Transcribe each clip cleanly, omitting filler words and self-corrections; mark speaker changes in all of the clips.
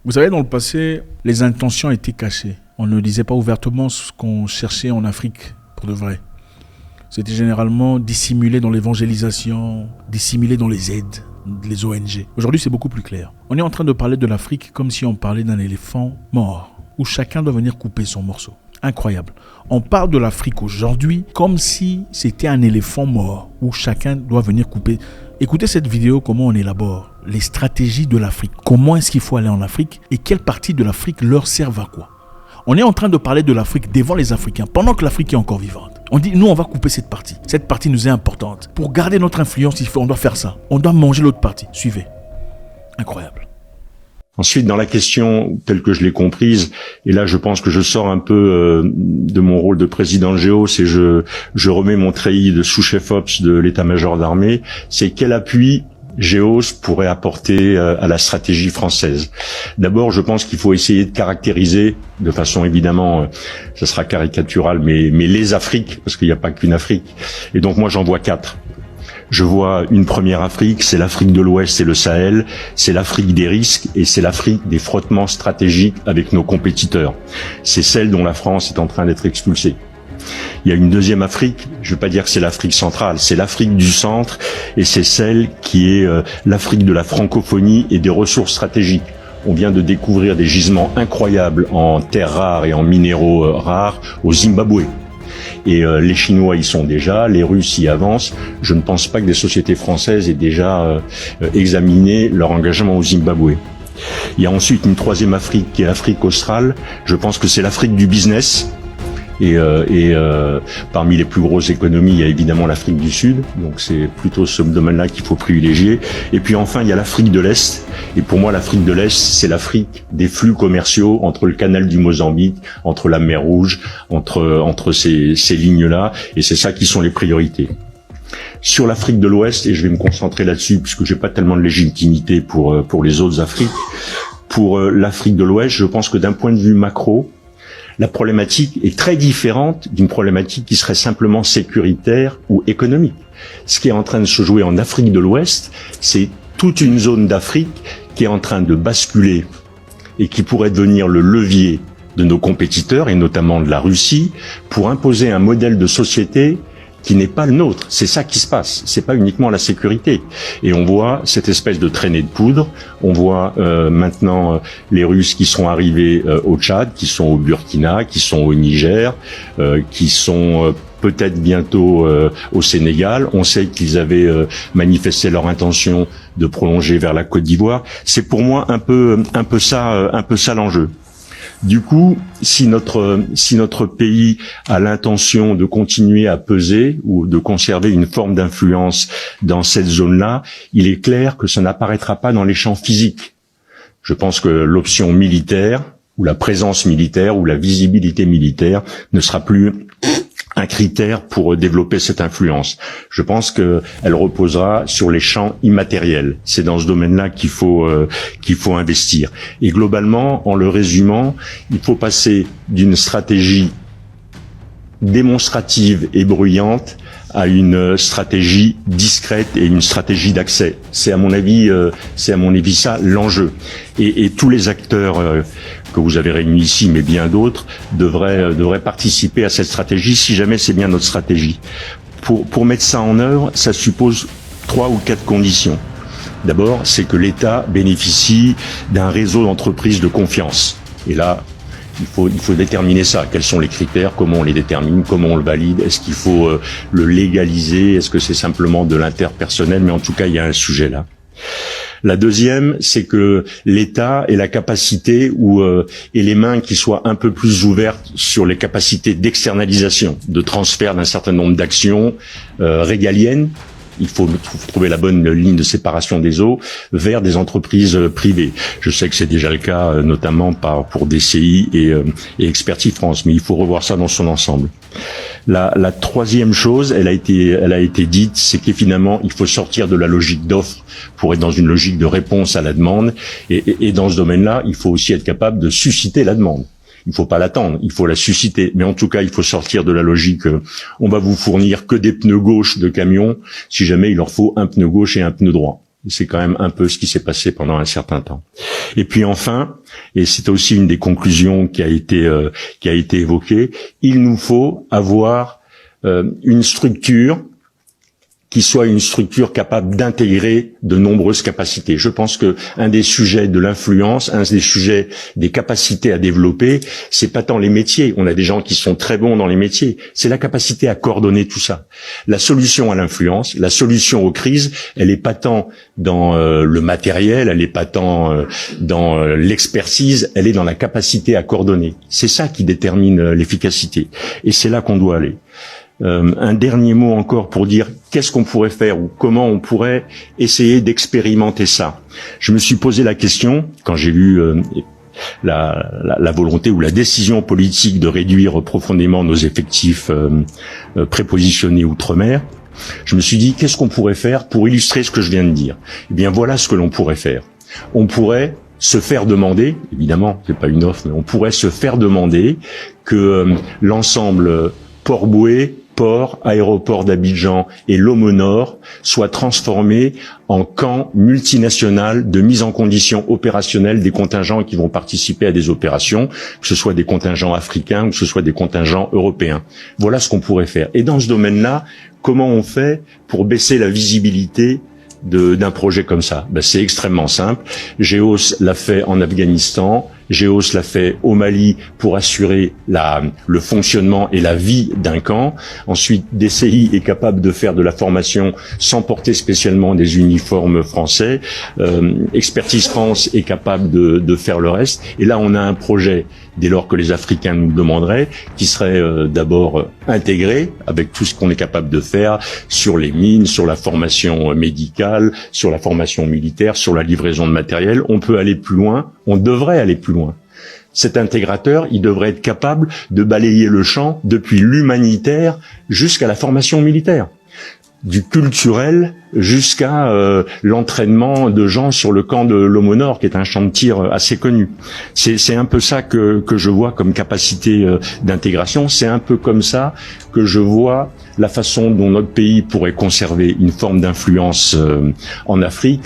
Speaker 1: Vous savez, dans le passé, les intentions étaient cachées. On ne disait pas ouvertement ce qu'on cherchait en Afrique, pour de vrai. C'était généralement dissimulé dans l'évangélisation, dissimulé dans les aides, les ONG. Aujourd'hui, c'est beaucoup plus clair. On est en train de parler de l'Afrique comme si on parlait d'un éléphant mort, où chacun doit venir couper son morceau. Incroyable. On parle de l'Afrique aujourd'hui comme si c'était un éléphant mort, où chacun doit venir couper. Écoutez cette vidéo, comment on élabore les stratégies de l'Afrique. Comment est-ce qu'il faut aller en Afrique et quelle partie de l'Afrique leur servent à quoi. On est en train de parler de l'Afrique devant les Africains, pendant que l'Afrique est encore vivante. On dit, nous, on va couper cette partie. Cette partie nous est importante. Pour garder notre influence, on doit faire ça. On doit manger l'autre partie. Suivez. Incroyable.
Speaker 2: Ensuite, dans la question telle que je l'ai comprise, et là je pense que je sors un peu de mon rôle de président de Géos et je remets mon treillis de sous-chef Ops de l'état-major d'armée, c'est quel appui Géos pourrait apporter à la stratégie française. D'abord, je pense qu'il faut essayer de caractériser, de façon évidemment, ça sera caricatural, mais les Afriques, parce qu'il n'y a pas qu'une Afrique. Et donc moi j'en vois 4. Je vois une première Afrique, c'est l'Afrique de l'Ouest et le Sahel, c'est l'Afrique des risques et c'est l'Afrique des frottements stratégiques avec nos compétiteurs. C'est celle dont la France est en train d'être expulsée. Il y a une deuxième Afrique, je ne veux pas dire que c'est l'Afrique centrale, c'est l'Afrique du centre et c'est celle qui est l'Afrique de la francophonie et des ressources stratégiques. On vient de découvrir des gisements incroyables en terres rares et en minéraux rares au Zimbabwe. Et les Chinois y sont déjà, les Russes y avancent. Je ne pense pas que des sociétés françaises aient déjà examiné leur engagement au Zimbabwe. Il y a ensuite une troisième Afrique qui est l'Afrique australe. Je pense que c'est l'Afrique du business. Et parmi les plus grosses économies, il y a évidemment l'Afrique du Sud, donc c'est plutôt ce domaine-là qu'il faut privilégier. Et puis enfin, il y a l'Afrique de l'Est. Et pour moi, l'Afrique de l'Est, c'est l'Afrique des flux commerciaux entre le canal du Mozambique, entre la mer Rouge, entre ces lignes-là. Et c'est ça qui sont les priorités. Sur l'Afrique de l'Ouest, et je vais me concentrer là-dessus, puisque j'ai pas tellement de légitimité pour les autres Afriques. Pour l'Afrique de l'Ouest, je pense que d'un point de vue macro, la problématique est très différente d'une problématique qui serait simplement sécuritaire ou économique. Ce qui est en train de se jouer en Afrique de l'Ouest, c'est toute une zone d'Afrique qui est en train de basculer et qui pourrait devenir le levier de nos compétiteurs, et notamment de la Russie, pour imposer un modèle de société qui n'est pas le nôtre. C'est ça qui se passe. C'est pas uniquement la sécurité. Et on voit cette espèce de traînée de poudre. On voit maintenant les Russes qui sont arrivés au Tchad, qui sont au Burkina, qui sont au Niger, qui sont peut-être bientôt au Sénégal. On sait qu'ils avaient manifesté leur intention de prolonger vers la Côte d'Ivoire. C'est pour moi un peu ça l'enjeu. Du coup, si notre pays a l'intention de continuer à peser ou de conserver une forme d'influence dans cette zone-là, il est clair que ça n'apparaîtra pas dans les champs physiques. Je pense que l'option militaire, ou la présence militaire, ou la visibilité militaire ne sera plus un critère pour développer cette influence. Je pense qu'elle reposera sur les champs immatériels. C'est dans ce domaine-là qu'il faut investir. Et globalement, en le résumant, il faut passer d'une stratégie démonstrative et bruyante à une stratégie discrète et une stratégie d'accès. C'est à mon avis ça l'enjeu. Et tous les acteurs que vous avez réunis ici, mais bien d'autres, devraient participer à cette stratégie si jamais c'est bien notre stratégie. Pour mettre ça en œuvre, ça suppose 3 ou 4 conditions. D'abord, c'est que l'État bénéficie d'un réseau d'entreprises de confiance. Et là, il faut déterminer ça. Quels sont les critères? Comment on les détermine? Comment on le valide? Est-ce qu'il faut le légaliser? Est-ce que c'est simplement de l'interpersonnel? Mais en tout cas, il y a un sujet là. La deuxième, c'est que l'État ait la capacité et les mains qui soient un peu plus ouvertes sur les capacités d'externalisation, de transfert d'un certain nombre d'actions régaliennes. Il faut trouver la bonne ligne de séparation des eaux vers des entreprises privées. Je sais que c'est déjà le cas, notamment pour DCI et Expertise France, mais il faut revoir ça dans son ensemble. La troisième chose, elle a été dite, c'est que finalement, il faut sortir de la logique d'offre pour être dans une logique de réponse à la demande. Et dans ce domaine-là, il faut aussi être capable de susciter la demande. Il ne faut pas l'attendre, il faut la susciter. Mais en tout cas, il faut sortir de la logique on va vous fournir que des pneus gauches de camion si jamais il leur faut un pneu gauche et un pneu droit. C'est quand même un peu ce qui s'est passé pendant un certain temps. Et puis enfin, et c'est aussi une des conclusions qui a été évoquée, il nous faut avoir une structure qui soit une structure capable d'intégrer de nombreuses capacités. Je pense que un des sujets de l'influence, un des sujets des capacités à développer, c'est pas tant les métiers. On a des gens qui sont très bons dans les métiers. C'est la capacité à coordonner tout ça. La solution à l'influence, la solution aux crises, elle est pas tant dans le matériel, elle est pas tant dans l'expertise, elle est dans la capacité à coordonner. C'est ça qui détermine l'efficacité. Et c'est là qu'on doit aller. Un dernier mot encore pour dire qu'est-ce qu'on pourrait faire ou comment on pourrait essayer d'expérimenter ça. Je me suis posé la question quand j'ai lu la volonté ou la décision politique de réduire profondément nos effectifs prépositionnés outre-mer. Je me suis dit qu'est-ce qu'on pourrait faire pour illustrer ce que je viens de dire. Eh bien voilà ce que l'on pourrait faire. On pourrait se faire demander, évidemment c'est pas une offre, mais on pourrait se faire demander que l'ensemble Port-Bouët, Port, aéroport d'Abidjan et Lomo Nord soient transformés en camps multinationaux de mise en condition opérationnelle des contingents qui vont participer à des opérations, que ce soit des contingents africains ou que ce soit des contingents européens. Voilà ce qu'on pourrait faire. Et dans ce domaine-là, comment on fait pour baisser la visibilité d'un projet comme ça? C'est extrêmement simple. GEOS l'a fait en Afghanistan, GEOS l'a fait au Mali pour assurer le fonctionnement et la vie d'un camp. Ensuite, DCI est capable de faire de la formation sans porter spécialement des uniformes français. Expertise France est capable de faire le reste. Et là, on a un projet, dès lors que les Africains nous le demanderaient, qui serait d'abord intégré avec tout ce qu'on est capable de faire sur les mines, sur la formation médicale, sur la formation militaire, sur la livraison de matériel. On peut aller plus loin, on devrait aller plus loin. Cet intégrateur, il devrait être capable de balayer le champ depuis l'humanitaire jusqu'à la formation militaire, du culturel jusqu'à l'entraînement de gens sur le camp de Lomo Nord, qui est un champ de tir assez connu. C'est un peu ça que je vois comme capacité d'intégration. C'est un peu comme ça que je vois la façon dont notre pays pourrait conserver une forme d'influence en Afrique,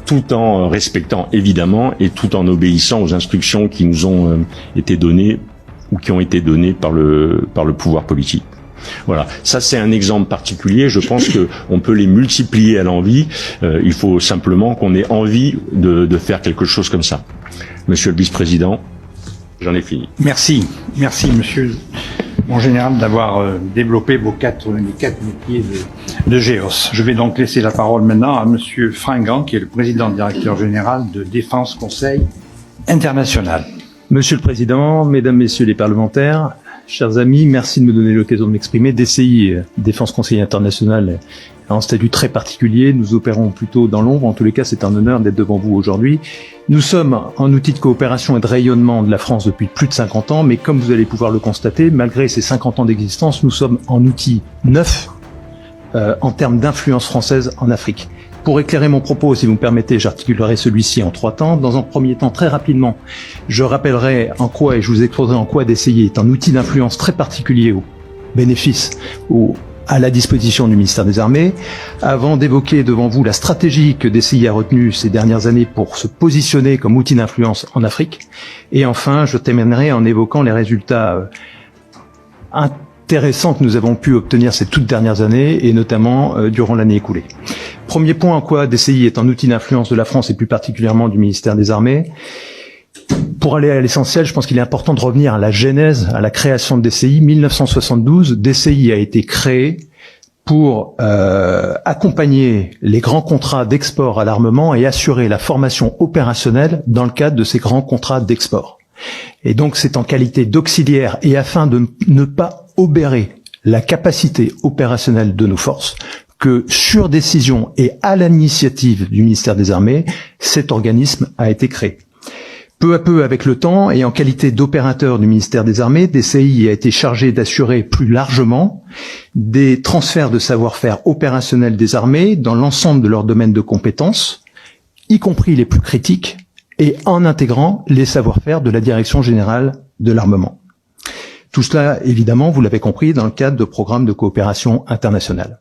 Speaker 2: tout en respectant évidemment et tout en obéissant aux instructions qui nous ont été données ou qui ont été données par le pouvoir politique. Voilà, ça c'est un exemple particulier. Je pense que on peut les multiplier à l'envi. Il faut simplement qu'on ait envie de faire quelque chose comme ça. Monsieur le vice-président, j'en ai fini.
Speaker 3: Merci, monsieur mon général, d'avoir développé les quatre métiers de GEOS. Je vais donc laisser la parole maintenant à monsieur Fringant, qui est le président directeur général de Défense Conseil International.
Speaker 4: Monsieur le Président, Mesdames, Messieurs les parlementaires, chers amis, merci de me donner l'occasion de m'exprimer. DCI, Défense Conseil International, a un statut très particulier. Nous opérons plutôt dans l'ombre. En tous les cas, c'est un honneur d'être devant vous aujourd'hui. Nous sommes un outil de coopération et de rayonnement de la France depuis plus de 50 ans, mais comme vous allez pouvoir le constater, malgré ces 50 ans d'existence, nous sommes en outil neuf en termes d'influence française en Afrique. Pour éclairer mon propos, si vous me permettez, j'articulerai celui-ci en 3 temps. Dans un premier temps, très rapidement, je rappellerai en quoi, et je vous exposerai en quoi DCI est un outil d'influence très particulier au bénéfice ou à la disposition du ministère des Armées, avant d'évoquer devant vous la stratégie que DCI a retenue ces dernières années pour se positionner comme outil d'influence en Afrique. Et enfin, je terminerai en évoquant les résultats intéressants que nous avons pu obtenir ces toutes dernières années, et notamment durant l'année écoulée. Premier point en quoi DCI est un outil d'influence de la France et plus particulièrement du ministère des Armées. Pour aller à l'essentiel, je pense qu'il est important de revenir à la genèse, à la création de DCI. 1972, DCI a été créé pour accompagner les grands contrats d'export à l'armement et assurer la formation opérationnelle dans le cadre de ces grands contrats d'export. Et donc c'est en qualité d'auxiliaire et afin de ne pas obérer la capacité opérationnelle de nos forces que, sur décision et à l'initiative du ministère des Armées, cet organisme a été créé. Peu à peu, avec le temps, et en qualité d'opérateur du ministère des Armées, DCI a été chargé d'assurer plus largement des transferts de savoir-faire opérationnel des armées dans l'ensemble de leurs domaines de compétences, y compris les plus critiques, et en intégrant les savoir-faire de la Direction générale de l'armement. Tout cela, évidemment, vous l'avez compris, dans le cadre de programmes de coopération internationale.